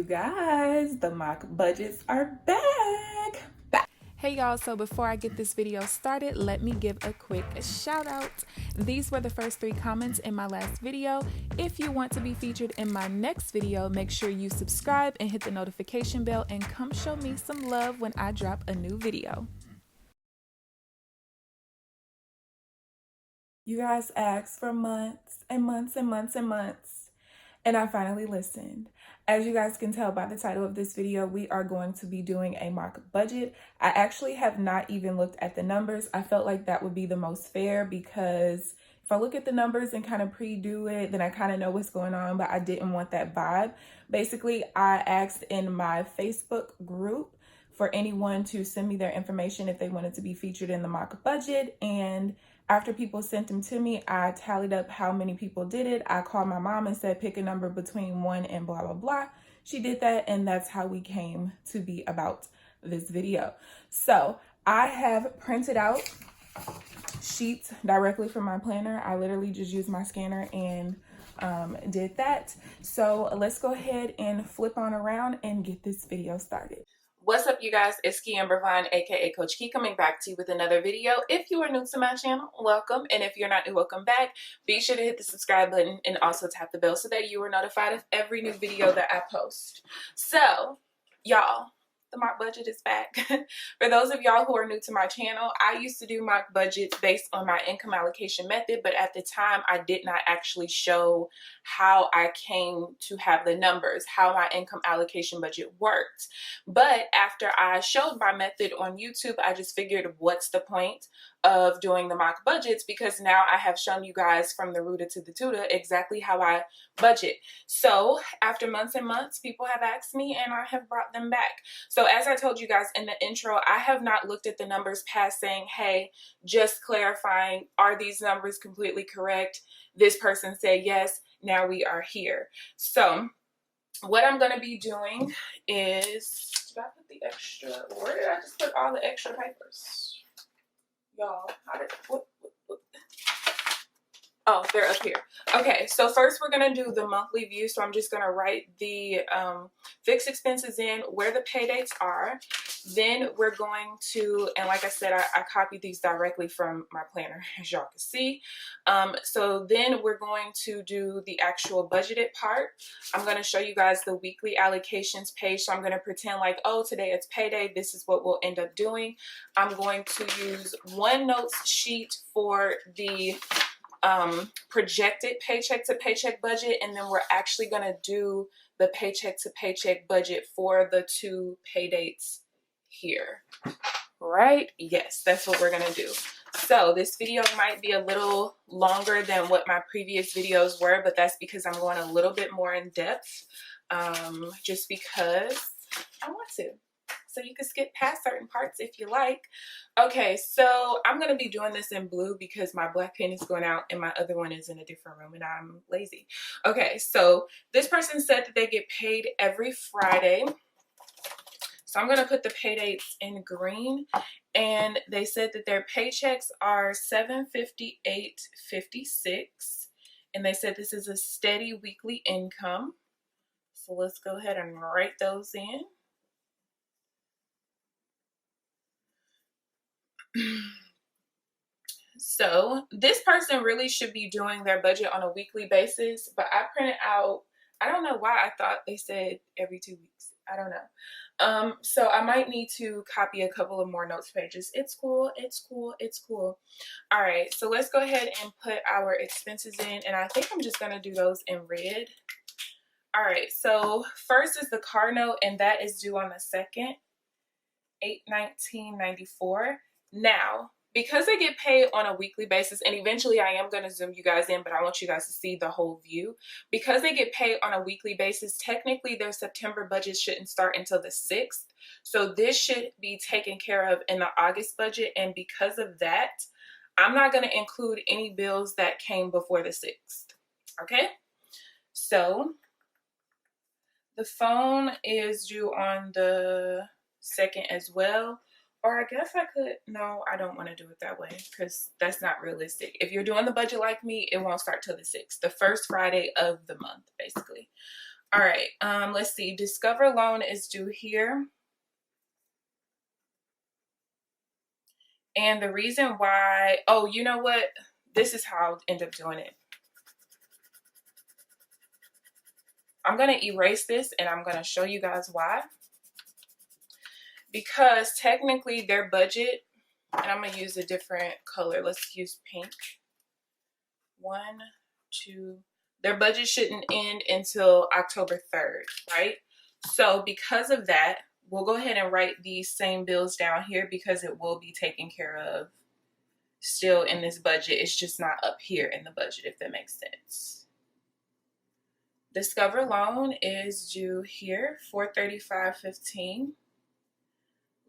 You guys, the mock budgets are back. Hey y'all, so before I get this video started, let me give a quick shout out. These were the first 3 comments in my last video. If you want to be featured in my next video, make sure you subscribe and hit the notification bell and come show me some love when I drop a new video. You guys asked for months and months and months and months, and I finally listened. As you guys can tell by the title of this video, we are going to be doing a mock budget. I actually have not even looked at the numbers. I felt like that would be the most fair because if I look at the numbers and kind of pre-do it, then I kind of know what's going on, but I didn't want that vibe. Basically, I asked in my Facebook group for anyone to send me their information if they wanted to be featured in the mock budget, and after people sent them to me, I tallied up how many people did it. I called my mom and said, pick a number between 1 and blah, blah, blah. She did that, and that's how we came to be about this video. So I have printed out sheets directly from my planner. I literally just used my scanner and did that. So let's go ahead and flip on around and get this video started. What's up, you guys? It's KeAmber Vaughn, aka CoachKe, coming back to you with another video. If you are new to my channel, welcome, and if you're not new, welcome back. Be sure to hit the subscribe button and also tap the bell so that you are notified of every new video that I post. So, y'all, the mock budget is back. For those of y'all who are new to my channel, I used to do mock budgets based on my income allocation method, but at the time I did not actually show how I came to have the numbers, how my income allocation budget worked. But after I showed my method on YouTube, I just figured, what's the point of doing the mock budgets, because now I have shown you guys from the rooter to the tutor exactly how I budget. So after months and months, people have asked me and I have brought them back. So as I told you guys in the intro, I have not looked at the numbers past saying, hey, just clarifying, are these numbers completely correct? This person said yes, now we are here. So what I'm going to be doing is, did I put the extra, where did I just put all the extra papers? Y'all, how did, what? Oh, they're up here. Okay, so first we're going to do the monthly view. So I'm just going to write the fixed expenses in, where the pay dates are. Then we're going to, and like I said, I copied these directly from my planner, as y'all can see. So then we're going to do the actual budgeted part. I'm going to show you guys the weekly allocations page. So I'm going to pretend like, oh, today it's payday. This is what we'll end up doing. I'm going to use one notes sheet for the projected paycheck to paycheck budget, and then we're actually going to do the paycheck to paycheck budget for the 2 pay dates here, right? Yes, that's what we're going to do. So this video might be a little longer than what my previous videos were, but that's because I'm going a little bit more in depth, just because I want to. So you can skip past certain parts if you like. Okay, so I'm going to be doing this in blue because my black pen is going out and my other one is in a different room and I'm lazy. Okay, so this person said that they get paid every Friday. So I'm going to put the pay dates in green, and they said that their paychecks are $758.56, and they said this is a steady weekly income. So let's go ahead and write those in. So this person really should be doing their budget on a weekly basis, but I printed out, I don't know why I thought they said every 2 weeks. I don't know. So I might need to copy a couple of more notes pages. It's cool. It's cool. It's cool. All right. So let's go ahead and put our expenses in, and I think I'm just going to do those in red. All right. So first is the car note, and that is due on the 2nd, $819.94. Now, because they get paid on a weekly basis, and eventually I am going to zoom you guys in, but I want you guys to see the whole view. Because they get paid on a weekly basis, technically their September budget shouldn't start until the 6th. So this should be taken care of in the August budget. And because of that, I'm not going to include any bills that came before the 6th. Okay? So the phone is due on the 2nd as well. Or I guess I could, no, I don't want to do it that way because that's not realistic. If you're doing the budget like me, it won't start till the 6th, the first Friday of the month, basically. All right, let's see. Discover loan is due here. And the reason why, oh, you know what? This is how I'll end up doing it. I'm going to erase this and I'm going to show you guys why. Because technically their budget, and I'm going to use a different color. Let's use pink. 1, 2. Their budget shouldn't end until October 3rd, right? So because of that, we'll go ahead and write these same bills down here because it will be taken care of still in this budget. It's just not up here in the budget, if that makes sense. Discover loan is due here, 435.15.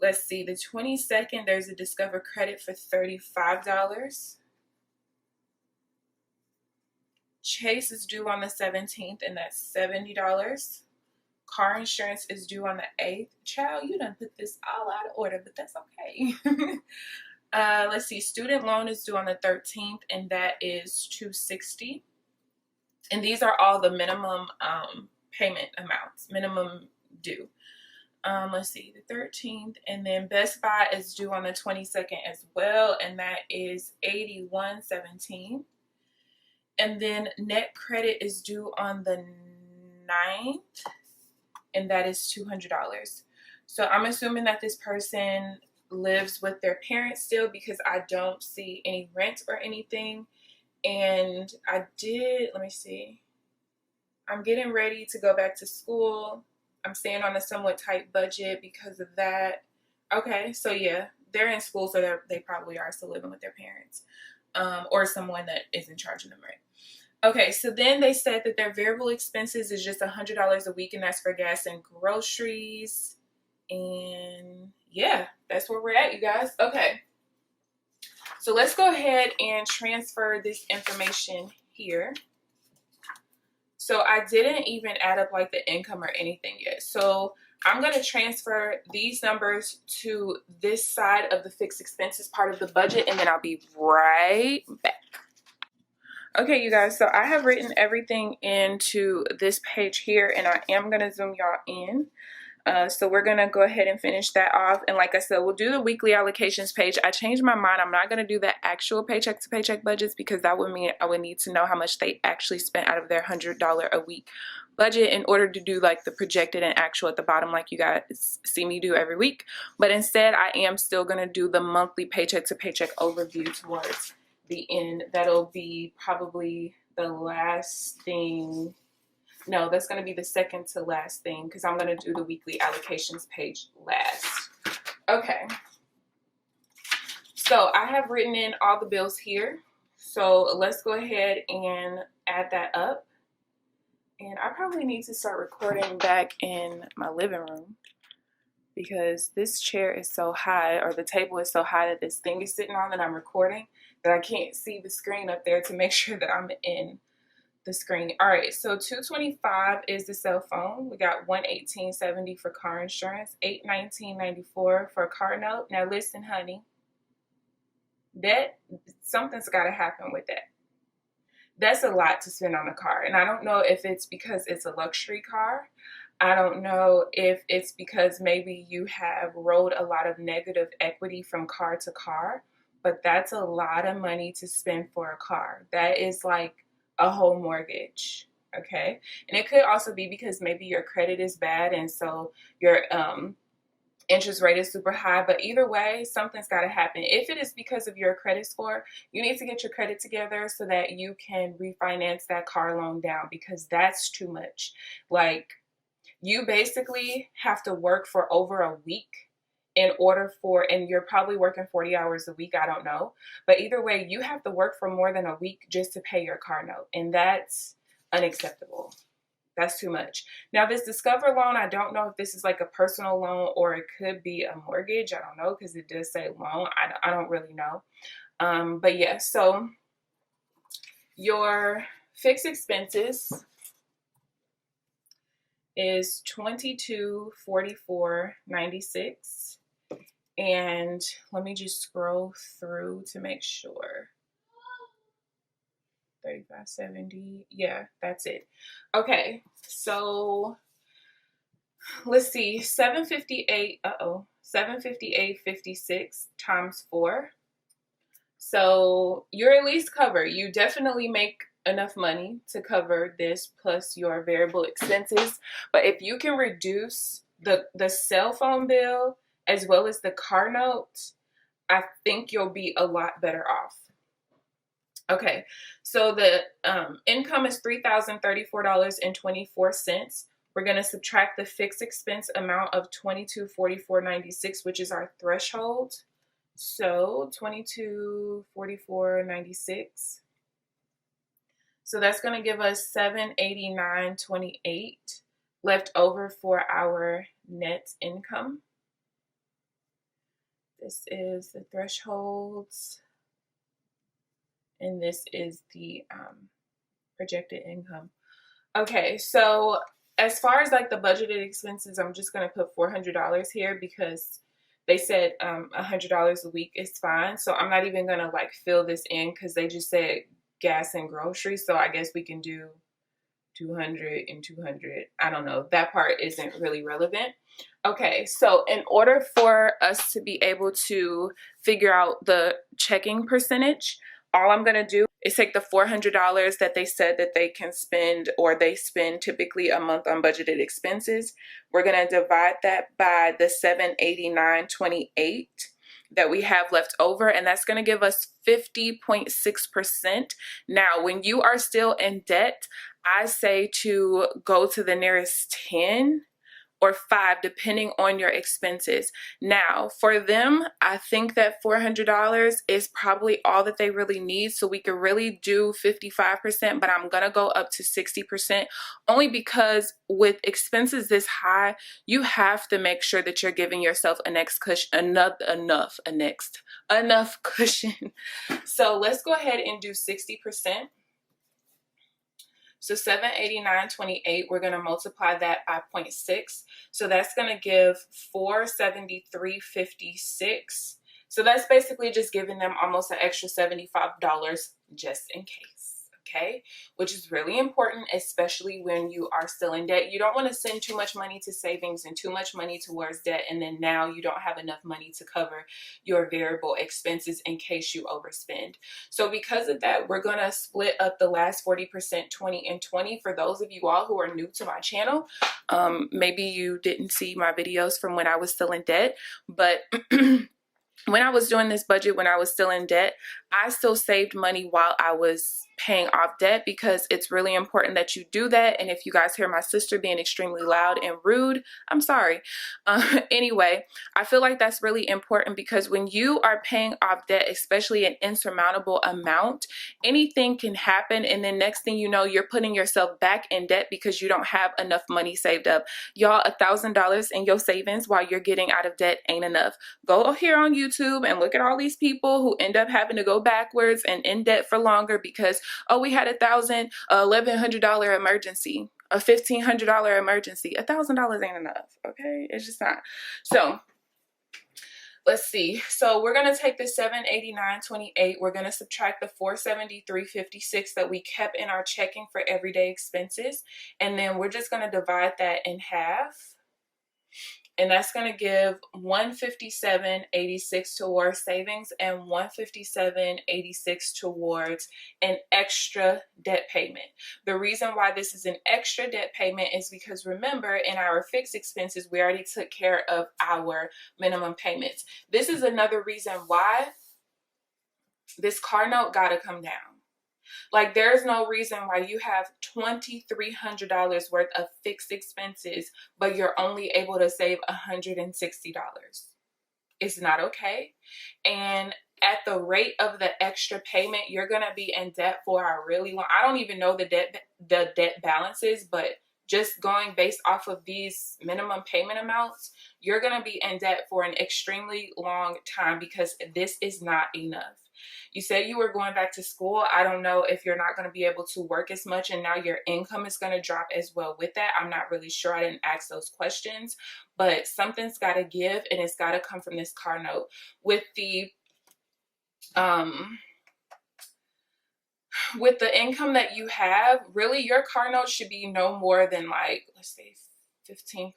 Let's see, the 22nd, there's a Discover credit for $35. Chase is due on the 17th, and that's $70. Car insurance is due on the 8th. Child, you done put this all out of order, but that's okay. Let's see, student loan is due on the 13th, and that is $260. And these are all the minimum payment amounts, minimum due. Let's see, the 13th, and then Best Buy is due on the 22nd as well, and that is $81.17. And then net credit is due on the 9th, and that is $200. So I'm assuming that this person lives with their parents still because I don't see any rent or anything. And I did, let me see. I'm getting ready to go back to school. I'm staying on a somewhat tight budget because of that. Okay, so yeah, they're in school, so they probably are still living with their parents. Or someone that is in charge of them, right? Okay, so then they said that their variable expenses is just $100 a week, and that's for gas and groceries. And yeah, that's where we're at, you guys. Okay, so let's go ahead and transfer this information here. So I didn't even add up like the income or anything yet. So I'm going to transfer these numbers to this side of the fixed expenses part of the budget, and then I'll be right back. Okay, you guys, so I have written everything into this page here, and I am going to zoom y'all in. So we're going to go ahead and finish that off. And like I said, we'll do the weekly allocations page. I changed my mind. I'm not going to do the actual paycheck to paycheck budgets because that would mean I would need to know how much they actually spent out of their $100 a week budget in order to do like the projected and actual at the bottom like you guys see me do every week. But instead, I am still going to do the monthly paycheck to paycheck overview towards the end. That'll be probably the last thing. No, that's going to be the second to last thing because I'm going to do the weekly allocations page last. Okay. So I have written in all the bills here. So let's go ahead and add that up. And I probably need to start recording back in my living room because this chair is so high, or the table is so high that this thing is sitting on that I'm recording that I can't see the screen up there to make sure that I'm in the screen. All right, so $225 is the cell phone. We got $118.70 for car insurance, $819.94 for a car note. Now listen, honey, that something's got to happen with that. That's a lot to spend on a car, and I don't know if it's because it's a luxury car. I don't know if it's because maybe you have rolled a lot of negative equity from car to car, but that's a lot of money to spend for a car. That is like a whole mortgage, okay? And it could also be because maybe your credit is bad and so your interest rate is super high, but either way, something's got to happen. If it is because of your credit score, you need to get your credit together so that you can refinance that car loan down because that's too much. Like, you basically have to work for over a week in order for, and you're probably working 40 hours a week, I don't know. But either way, you have to work for more than a week just to pay your car note. And that's unacceptable. That's too much. Now, this Discover loan, I don't know if this is like a personal loan or it could be a mortgage. I don't know because it does say loan. I don't really know. But yeah, so your fixed expenses is $2244.96. And let me just scroll through to make sure 35.70. Yeah, that's it. Okay, so let's see. 758. 758.56 times 4. So you're at least covered. You definitely make enough money to cover this plus your variable expenses. But if you can reduce the cell phone bill as well as the car note, I think you'll be a lot better off. Okay, so the income is $3,034.24. We're going to subtract the fixed expense amount of $2244.96, which is our threshold. So $2244.96. So that's going to give us $789.28 left over for our net income. This is the thresholds, and this is the projected income. Okay, so as far as like the budgeted expenses, I'm just going to put $400 here because they said $100 a week is fine. So I'm not even going to like fill this in because they just said gas and groceries. So I guess we can do 200 and 200. I don't know. That part isn't really relevant. Okay, so in order for us to be able to figure out the checking percentage, all I'm going to do is take the $400 that they said that they can spend, or they spend typically a month on budgeted expenses. We're going to divide that by the $789.28 that we have left over, and that's going to give us 50.6%. Now, when you are still in debt, I say to go to the nearest 10 or 5, depending on your expenses. Now, for them, I think that $400 is probably all that they really need. So we could really do 55%, but I'm gonna go up to 60%, only because with expenses this high, you have to make sure that you're giving yourself enough cushion. So let's go ahead and do 60%. So $789.28, we're going to multiply that by 0.6. So that's going to give $473.56. So that's basically just giving them almost an extra $75 just in case. Okay, which is really important, especially when you are still in debt. You don't want to send too much money to savings and too much money towards debt, and then now you don't have enough money to cover your variable expenses in case you overspend. So because of that, we're going to split up the last 40%, 20 and 20. For those of you all who are new to my channel, maybe you didn't see my videos from when I was still in debt, but when I was doing this budget, when I was still in debt, I still saved money while I was paying off debt, because it's really important that you do that. And if you guys hear my sister being extremely loud and rude, I'm sorry. Anyway, I feel like that's really important, because when you are paying off debt, especially an insurmountable amount, anything can happen. And then next thing you know, you're putting yourself back in debt because you don't have enough money saved up. Y'all, $1,000 in your savings while you're getting out of debt ain't enough. Go here on YouTube and look at all these people who end up having to go backwards and in debt for longer because, oh, we had $1,100 emergency, a $1,500 emergency. $1,000 ain't enough, okay? It's just not. So let's see. So we're going to take the $789.28. We're going to subtract the $473.56 that we kept in our checking for everyday expenses. And then we're just going to divide that in half. And that's going to give $157.86 towards savings and $157.86 towards an extra debt payment. The reason why this is an extra debt payment is because, remember, in our fixed expenses, we already took care of our minimum payments. This is another reason why this car note got to come down. Like, there's no reason why you have $2,300 worth of fixed expenses, but you're only able to save $160. It's not okay. And at the rate of the extra payment, you're going to be in debt for a really long, I don't even know the debt balances, but just going based off of these minimum payment amounts, you're going to be in debt for an extremely long time, because this is not enough. You said you were going back to school. I don't know if you're not going to be able to work as much, and now your income is going to drop as well with that. I'm not really sure. I didn't ask those questions, but something's got to give, and it's got to come from this car note. With the with the income that you have, really your car note should be no more than like, let's say 15%,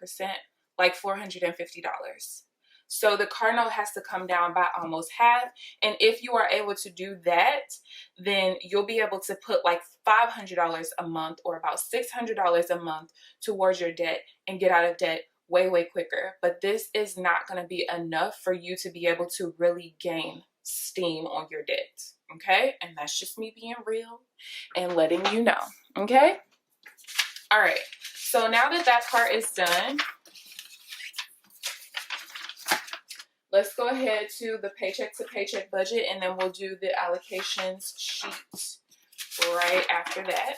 like $450. So the car note has to come down by almost half. And if you are able to do that, then you'll be able to put like $500 a month or about $600 a month towards your debt and get out of debt way, way quicker. But this is not going to be enough for you to be able to really gain steam on your debt. Okay? And that's just me being real and letting you know. Okay? All right. So now that that part is done, let's go ahead to the paycheck to paycheck budget, and then we'll do the allocations sheet right after that.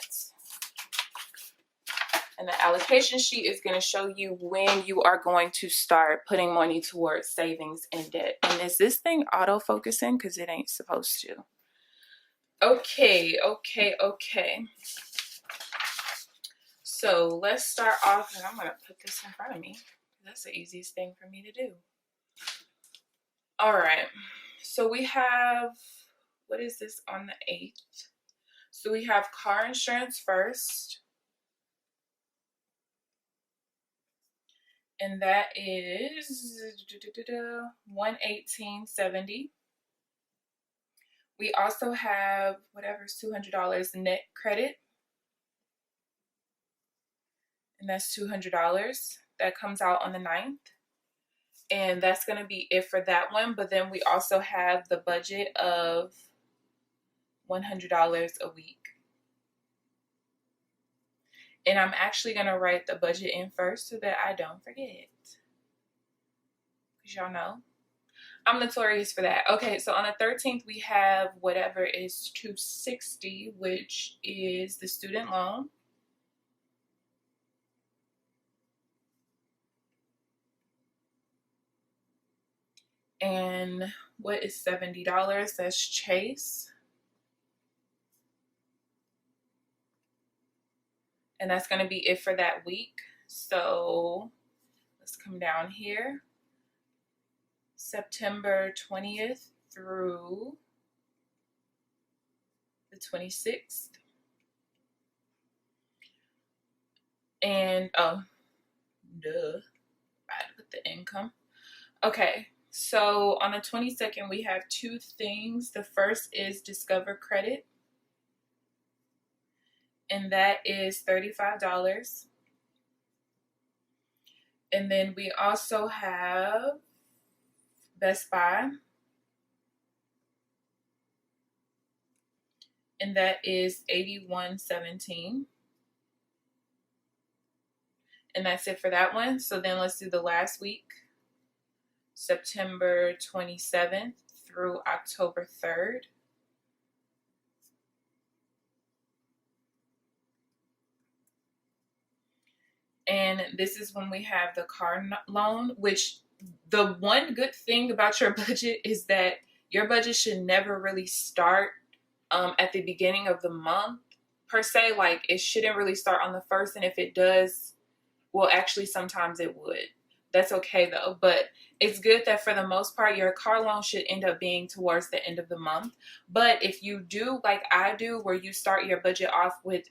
And the allocation sheet is going to show you when you are going to start putting money towards savings and debt. And is this thing auto-focusing? Because it ain't supposed to. Okay. So let's start off, and I'm going to put this in front of me. That's the easiest thing for me to do. All right. So we have, what is this on the 8th? So we have car insurance first. And that is $118.70. We also have whatever's $200 net credit. And that's $200. That comes out on the 9th. And that's going to be it for that one. But then we also have the budget of $100 a week. And I'm actually going to write the budget in first so that I don't forget. Because y'all know, I'm notorious for that. Okay, so on the 13th, we have whatever is $260, which is the student loan. And what is $70? That's Chase. And that's going to be it for that week. So let's come down here. September 20th through the 26th. And, oh, duh. I had to put the income. Okay, so on the 22nd, we have two things. The first is Discover Credit. And that is $35. And then we also have Best Buy. And that is $81.17. And that's it for that one. So then let's do the last week, September 27th through October 3rd. And this is when we have the car loan, which the one good thing about your budget is that your budget should never really start at the beginning of the month per se. Like, it shouldn't really start on the 1st. And if it does, well, actually sometimes it would. That's okay though. But it's good that for the most part, your car loan should end up being towards the end of the month. But if you do like I do, where you start your budget off with,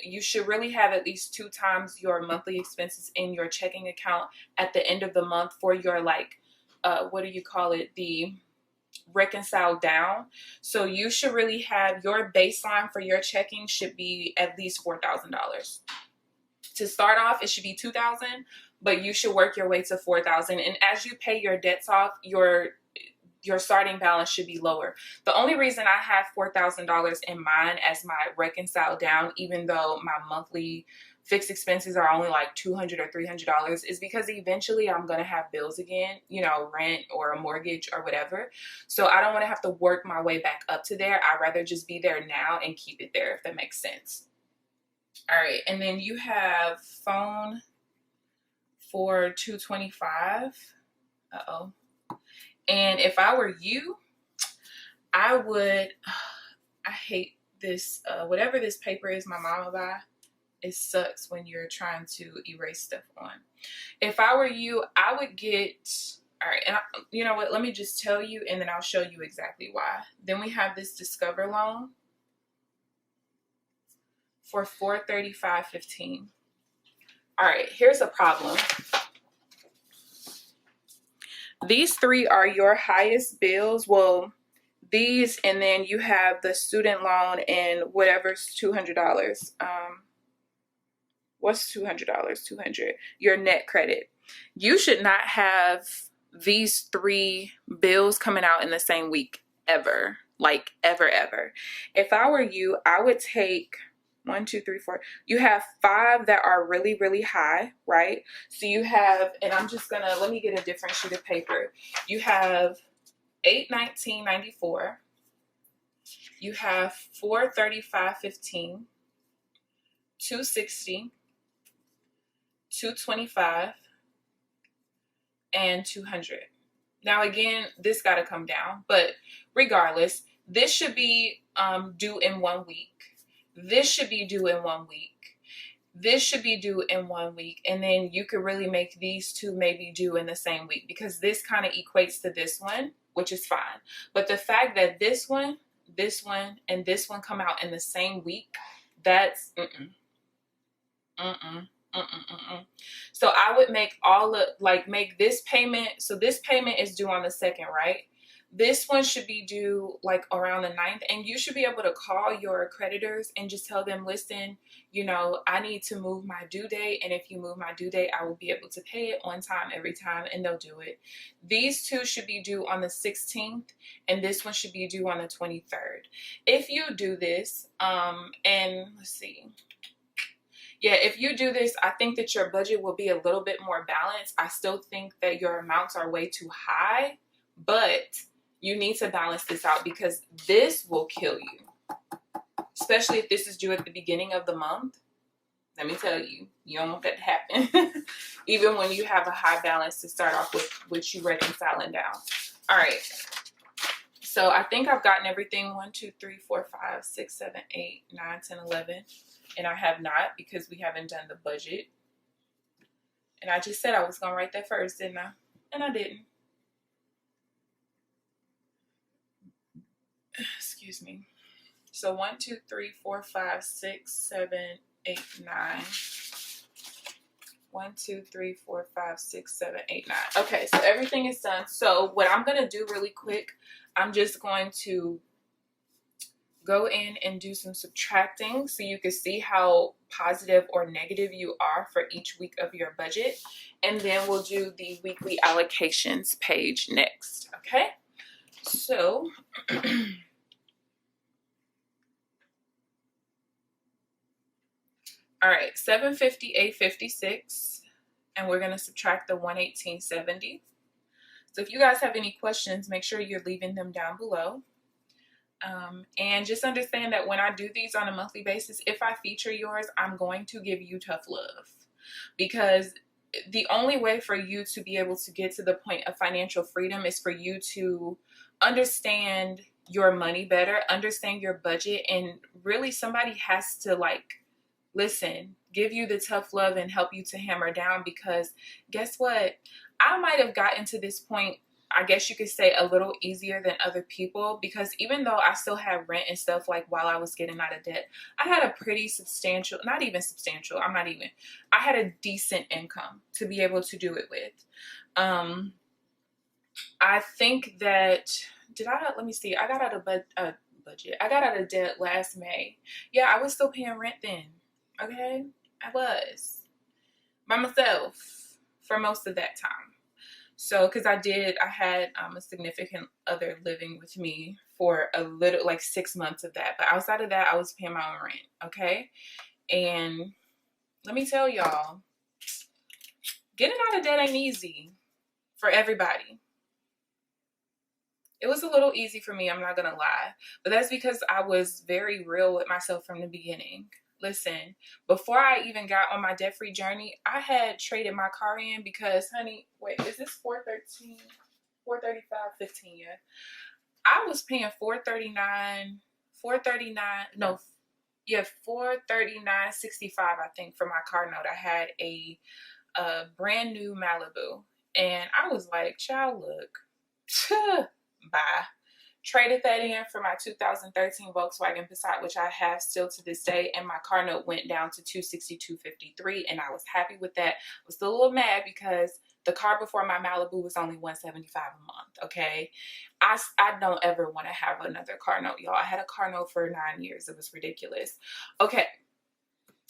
you should really have at least 2 times your monthly expenses in your checking account at the end of the month for your, like, what do you call it? The reconcile down. So you should really have your baseline for your checking should be at least $4,000. To start off, it should be $2,000, but you should work your way to $4,000. And as you pay your debts off, your starting balance should be lower. The only reason I have $4,000 in mind as my reconcile down, even though my monthly fixed expenses are only like $200 or $300, is because eventually I'm going to have bills again, you know, rent or a mortgage or whatever. So I don't want to have to work my way back up to there. I'd rather just be there now and keep it there, if that makes sense. All right, and then you have phone for $225. Uh-oh. And if I were you, I would, I hate this, whatever this paper is my mama buy, it sucks when you're trying to erase stuff on. If I were you, I would get, all right, and you know what, let me just tell you and then I'll show you exactly why. Then we have this Discover loan. for $435.15. All right, here's a problem. These three are your highest bills. Well, these, and then you have the student loan and whatever's $200. What's $200? 200. Your net credit. You should not have these three bills coming out in the same week ever. Like ever. If I were you, I would take 1, 2, 3, 4. You have 5 that are really, really high, right? So you have, and I'm just gonna, let me get a different sheet of paper. You have $819.94. You have $435.15, $260, $225, and $200. Now again, this got to come down, but regardless, this should be due in 1 week. This should be due in 1 week. This should be due in 1 week. And then you could really make these two maybe due in the same week, because this kind of equates to this one, which is fine. But the fact that this one, and this one come out in the same week, that's So I would make all of, like, make this payment. So this payment is due on the 2nd, right? This one should be due like around the 9th, and you should be able to call your creditors and just tell them, listen, you know, I need to move my due date, and if you move my due date, I will be able to pay it on time every time, and they'll do it. These two should be due on the 16th, and this one should be due on the 23rd. If you do this, and let's see. Yeah, if you do this, I think that your budget will be a little bit more balanced. I still think that your amounts are way too high, but you need to balance this out, because this will kill you, especially if this is due at the beginning of the month. Let me tell you, you don't want that to happen. Even when you have a high balance to start off with, which you reconciling down. All right. So I think I've gotten everything. 1, 2, 3, 4, 5, 6, 7, 8, 9, 10, 11. And I have not, because we haven't done the budget. And I just said I was going to write that first, didn't I? And I didn't. Excuse me. So 1, 2, 3, 4, 5, 6, 7, 8, 9. 1, 2, 3, 4, 5, 6, 7, 8, 9. Okay, so everything is done. So what I'm going to do really quick, I'm just going to go in and do some subtracting so you can see how positive or negative you are for each week of your budget. And then we'll do the weekly allocations page next. Okay, so all right, $750, $856, and we're going to subtract the $118.70. So if you guys have any questions, make sure you're leaving them down below. And just understand that when I do these on a monthly basis, if I feature yours, I'm going to give you tough love, because the only way for you to be able to get to the point of financial freedom is for you to understand your money better, understand your budget, and really somebody has to, like, listen, give you the tough love and help you to hammer down. Because guess what? I might have gotten to this point, I guess you could say, a little easier than other people, because even though I still had rent and stuff, like, while I was getting out of debt, I had a pretty substantial, not even substantial, I had a decent income to be able to do it with. I think that, let me see, I got out of budget. I got out of debt last May. Yeah, I was still paying rent then. Okay, I was by myself for most of that time. So, because I had a significant other living with me for a little, like 6 months of that. But outside of that, I was paying my own rent. Okay, and let me tell y'all, getting out of debt ain't easy for everybody. It was a little easy for me, I'm not gonna lie, but that's because I was very real with myself from the beginning. Listen, before I even got on my debt-free journey, I had traded my car in because, honey, wait, is this $435.15? Yeah. I was paying $439.65, I think, for my car note. I had a brand new Malibu, and I was like, child, look, bye. Traded that in for my 2013 Volkswagen Passat, which I have still to this day, and my car note went down to $262.53, and I was happy with that. I was still a little mad because the car before my Malibu was only $175 a month, okay? I don't ever want to have another car note, y'all. I had a car note for 9 years. It was ridiculous. Okay,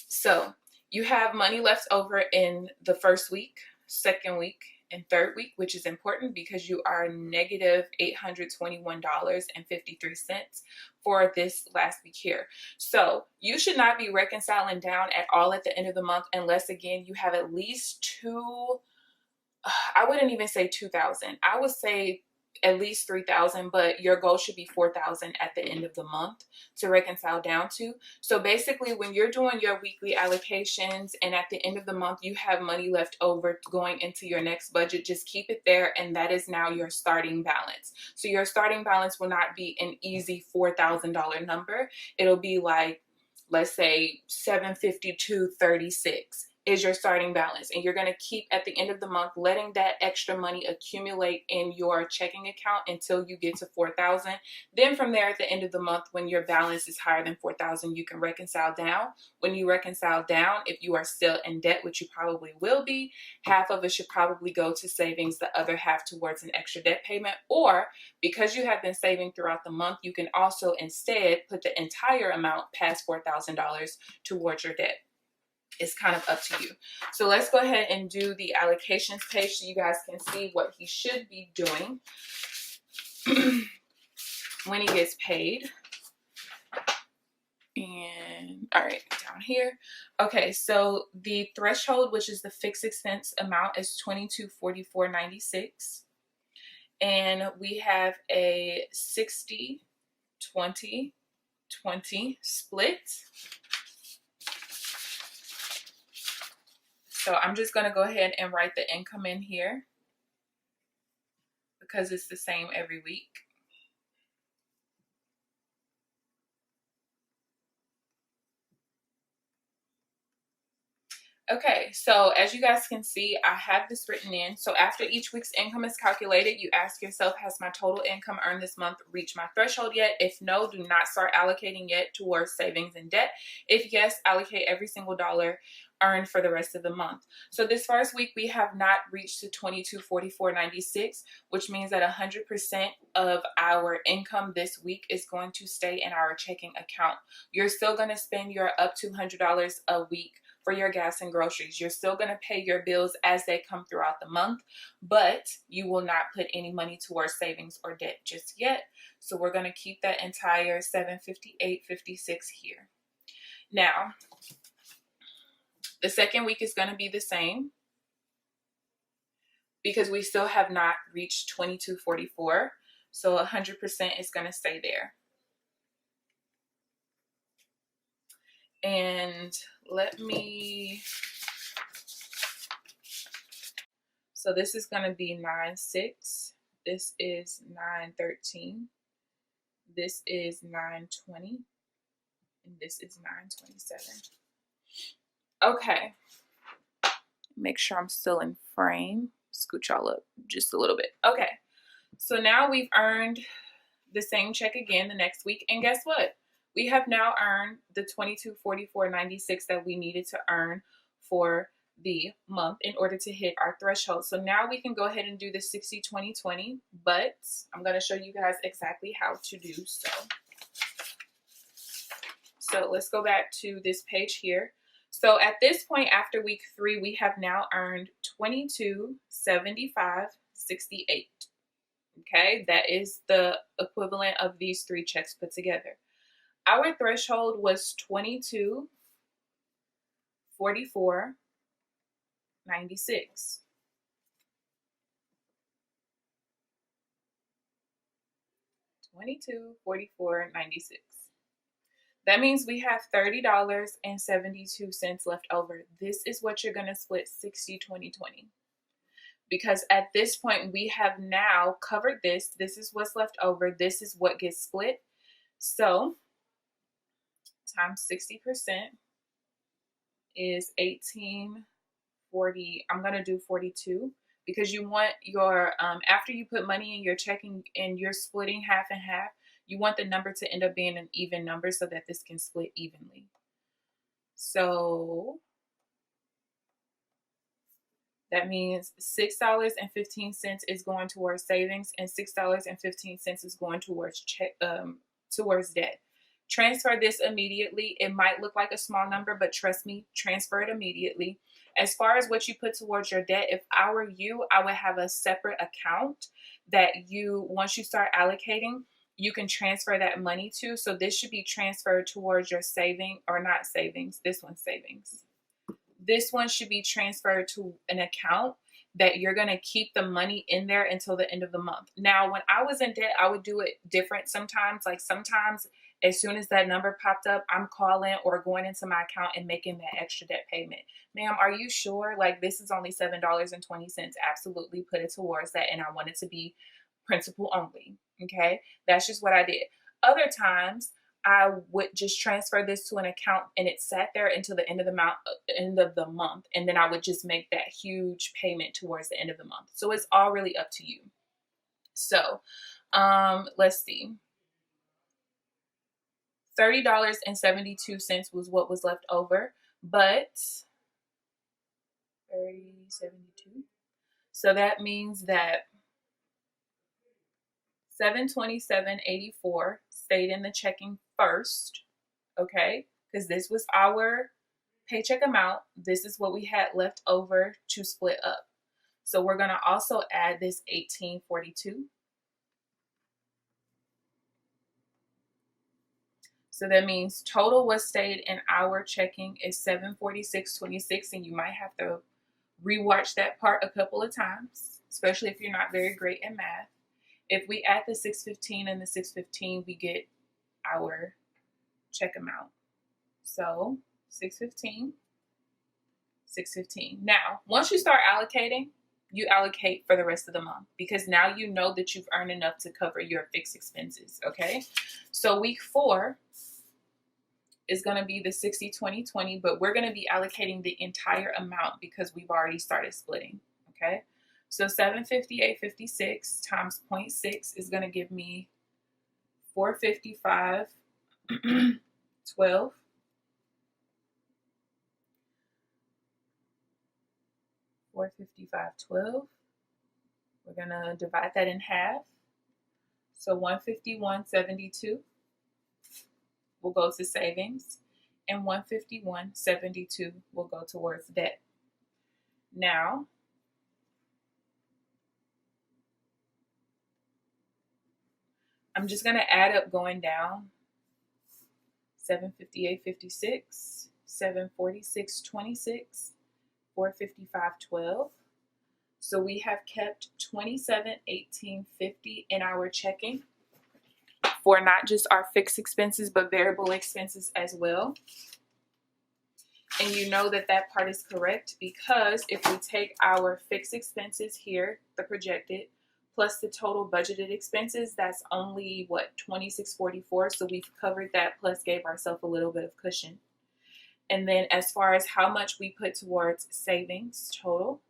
so you have money left over in the first week, second week, and third week, which is important because you are negative $821.53 for this last week here. So you should not be reconciling down at all at the end of the month unless, again, you have at least I wouldn't even say 2,000. I would say at least 3,000, but your goal should be 4,000 at the end of the month to reconcile down to. So basically, when you're doing your weekly allocations and at the end of the month you have money left over going into your next budget, just keep it there, and that is now your starting balance. So your starting balance will not be an easy $4,000 number. It'll be like, let's say $752.36 is your starting balance, and you're going to keep at the end of the month letting that extra money accumulate in your checking account until you get to 4,000. Then from there, at the end of the month, when your balance is higher than 4,000, you can reconcile down. When you reconcile down, if you are still in debt, which you probably will be, half of it should probably go to savings, the other half towards an extra debt payment. Or because you have been saving throughout the month, you can also instead put the entire amount past $4,000 towards your debt. It's kind of up to you. So let's go ahead and do the allocations page so you guys can see what he should be doing when he gets paid. And all right, down here. Okay, so the threshold, which is the fixed expense amount, is $2244.96. And we have a 60-20-20 split. So I'm just going to go ahead and write the income in here because it's the same every week. Okay, so as you guys can see, I have this written in. So after each week's income is calculated, you ask yourself, has my total income earned this month reached my threshold yet? If no, do not start allocating yet towards savings and debt. If yes, allocate every single dollar earned for the rest of the month. So this first week, we have not reached to $2244.96, which means that 100% of our income this week is going to stay in our checking account. You're still going to spend your up to $100 a week for your gas and groceries. You're still going to pay your bills as they come throughout the month, but you will not put any money towards savings or debt just yet. So we're going to keep that entire $758.56 here. Now, the second week is going to be the same because we still have not reached $2244. So 100% is going to stay there. And so this is going to be 9/6. This is 9/13. This is 9/20. And this is 9/27. Okay. Make sure I'm still in frame. Scoot y'all up just a little bit. Okay. So now we've earned the same check again the next week. And guess what? We have now earned the $2244.96 that we needed to earn for the month in order to hit our threshold. So now we can go ahead and do the 60-20-20, but I'm going to show you guys exactly how to do so. So let's go back to this page here. So at this point, after week 3, we have now earned $2275.68. Okay, that is the equivalent of these 3 checks put together. Our threshold was $2244.96. $2244.96. That means we have $30.72 left over. This is what you're going to split 60-20-20. Because at this point, we have now covered this. This is what's left over. This is what gets split. So times 60% is 1840. I'm going to do 42 because you want your, after you put money in your checking and you're splitting half and half, you want the number to end up being an even number so that this can split evenly. So that means $6.15 is going towards savings and $6.15 is going towards towards debt. Transfer this immediately. It might look like a small number, but trust me, transfer it immediately. As far as what you put towards your debt, if I were you, I would have a separate account that you, once you start allocating, you can transfer that money to. So this should be transferred towards your saving, or not savings, this one's savings. This one should be transferred to an account that you're going to keep the money in there until the end of the month. Now, when I was in debt, I would do it different sometimes. Like sometimes as soon as that number popped up, I'm calling or going into my account and making that extra debt payment. Ma'am, are you sure? Like, this is only $7.20. Absolutely put it towards that. And I want it to be principal only. Okay. That's just what I did. Other times I would just transfer this to an account and it sat there until the end of the month. And then I would just make that huge payment towards the end of the month. So it's all really up to you. So, let's see. $30.72 was what was left over, but 30.72. So that means that $727.84 stayed in the checking first, okay? Because this was our paycheck amount. This is what we had left over to split up. So we're going to also add this $18.42. So that means total what stayed in our checking is $746.26, and you might have to rewatch that part a couple of times, especially if you're not very great at math. If we add the $615 and the $615, we get our check amount. So $615, $615. Now, once you start allocating, you allocate for the rest of the month, because now you know that you've earned enough to cover your fixed expenses, okay? So week 4 is going to be the 60-20-20, but we're going to be allocating the entire amount because we've already started splitting, okay? So 758.56 times 0.6 is going to give me 455.12. 455.12. We're going to divide that in half. So 151.72 will go to savings, and 151.72 will go towards debt. Now, I'm just going to add up going down. 758.56, 746.26, 455.12. So we have kept $27.18.50 in our checking for not just our fixed expenses, but variable expenses as well. And you know that that part is correct, because if we take our fixed expenses here, the projected, plus the total budgeted expenses, that's only what, $26.44. So we've covered that, plus gave ourselves a little bit of cushion. And then as far as how much we put towards savings total,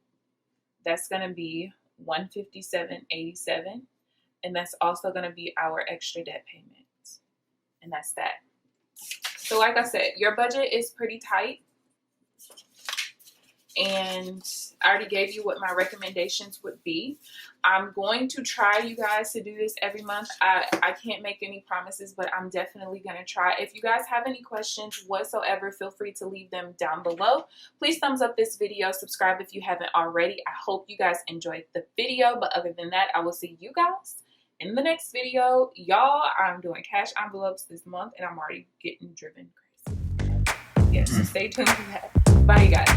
that's going to be $157.87. And that's also going to be our extra debt payment. And that's that. So like I said, your budget is pretty tight. And I already gave you what my recommendations would be. I'm going to try, you guys, to do this every month. I can't make any promises, but I'm definitely going to try. If you guys have any questions whatsoever, feel free to leave them down below. Please thumbs up this video. Subscribe if you haven't already. I hope you guys enjoyed the video. But other than that, I will see you guys in the next video. Y'all, I'm doing cash envelopes this month, and I'm already getting driven crazy. Yes, so stay tuned for that. Bye, you guys.